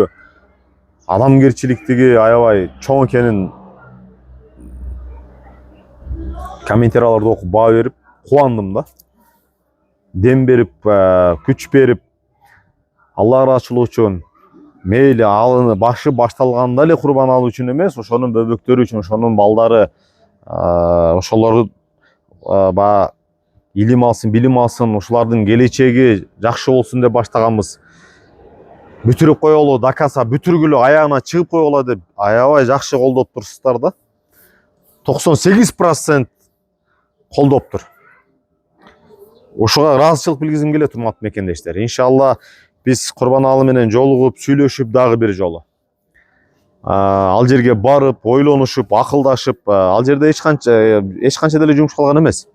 адамгерчиликтиги аябай чоң экенин комментарияларды окуп баа берип кубандым да. Дем берип, күч берип, Алла ыраачылыгы үчүн мейли алыны башы башталганда эле курбан алуу үчүн эмес, ошонун бөбөктөрү үчүн, ошонун балдары, ошолору баягы илим алсын, билим алсын, ушулардын келечеги жакшы болсун деп баштаганбыз. Бүтүрүп коелу, дакаса бүтүргүлө аягына чыгып койгула деп аябай жакшы колдоп турсуздар да. 98% колдоптур. Ошого ыраазычылык билгизим келет, урматтуу мекендештер. Иншалла биз Курбаналы менен жолугуп, сүйлөшүп дагы бир жолу. Ал жерге барып, ойлонушуп, акылдашып, ал жерде эч канча деле жумуш калган эмес.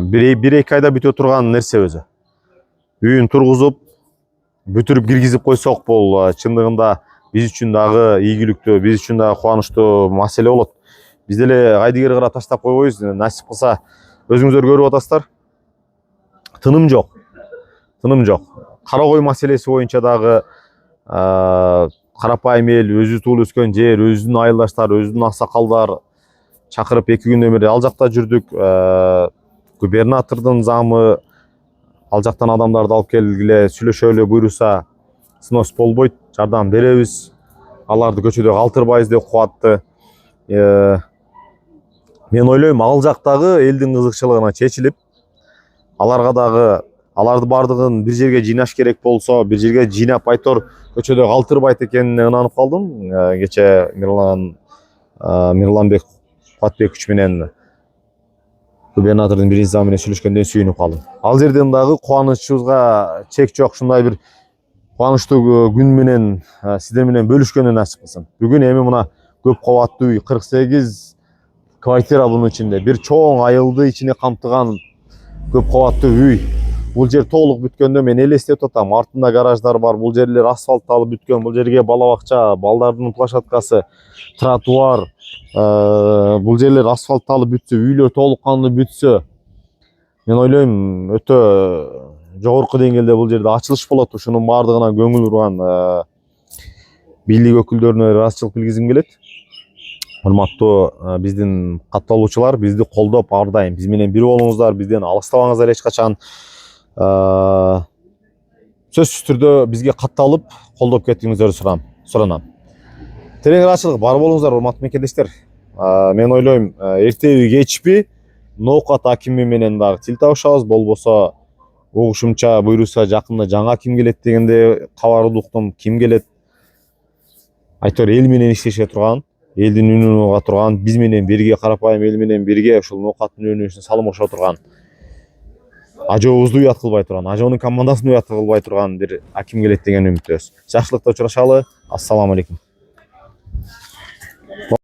Бир эки айда бүтө турган нерсе өзү. Үйүн тургузуп, бүтүрүп киргизип койсок, бул чындыгында биз үчүн дагы ийгиликтүү, биз үчүн дагы кубанычтуу маселе болот. Биз деле айдыгер кыра таштап койбойбуз. Насип кылса өзүңүздөр көрүп атасыздар. Тыным жок. Тыным жок. Кара кой маселеси боюнча дагы карапайым эл, өзү туулуп өскөн жер, өзүнүн айылдаштары, өзүнүн аксакалдар чакырып 2 күндөн бери ал жакта жүрдүк. Губернатордун замы ал жактан адамдарды алып келгиле, сүйлөшөлү буйруса, снос болбойт, жардам беребиз. Аларды көчөдө калтырбайбыз деп кубатты. Мен ойлойм, ал жактагы элдин кызыкчылыгына чечилип, аларга дагы аларды бардыгын бир жерге жыйнаш керек болсо, бир жерге жыйнап айтор көчөдө калтырбайт экенине ынанып калдым. Кече Мирланбек Кубатбекович менен губернатордун биринчи замы менен сүйлөшкөндөн сүйүнүп калдым. Ал жерден дагы кубанычыбызга чек жок. Ушундай бир кубанычтуу күн менен сиздер менен бөлүшкөнү насип кылсын. Бүгүн эми мына көп кабаттуу үй, 48 квартира бунун ичинде, бир чоң айылды ичине камтыган көп кабаттуу үй. Бул жер толук бүткөндө мен элестеп атам. Артында гараждар бар, бул жерлер асфальтталып бүткөн, бул жерге бала бакча, балдардын площадкасы, тротуар, бул жерлер асфальтталып бүтсө, үйлөр толук кандуу бүтсө, мен ойлойм, өтө жогорку деңгээлде бул жерде ачылыш болот. Ушунун бардыгына көңүл бурган бийлик өкүлдөрүнө ыраазычылык билгизим келет. Урматтуу биздин катталуучулар, бизди колдоп ар дайым биз менен бир болуңуздар, бизден алыстабаңыздар эч качан. Сөзсүз түрдө бизге катталып, колдоп кетиңиздерди суранам. Терең ыраазычылык бар болуңуздар, урматтуу мекендештер. Мен ойлойм, эртеби кечпи Ноокат акими менен дагы тил табышабыз, болбосо угушумча буйруса жакында жаңы аким келет дегенде кабарды уктум. Ким келет? Айтор эл менен иштеше турган, элдин үнүн уга турган, биз менен бирге, карапайым эл менен бирге ушул Ноокаттын үнүнө салым кошо турган, ажообузду уят кылбай турган, ажоонун командасын уят кылбай турган бир аким келет деген үмүттөбүз. Жакшылыкта учурашалы. Ассаламу алейкум.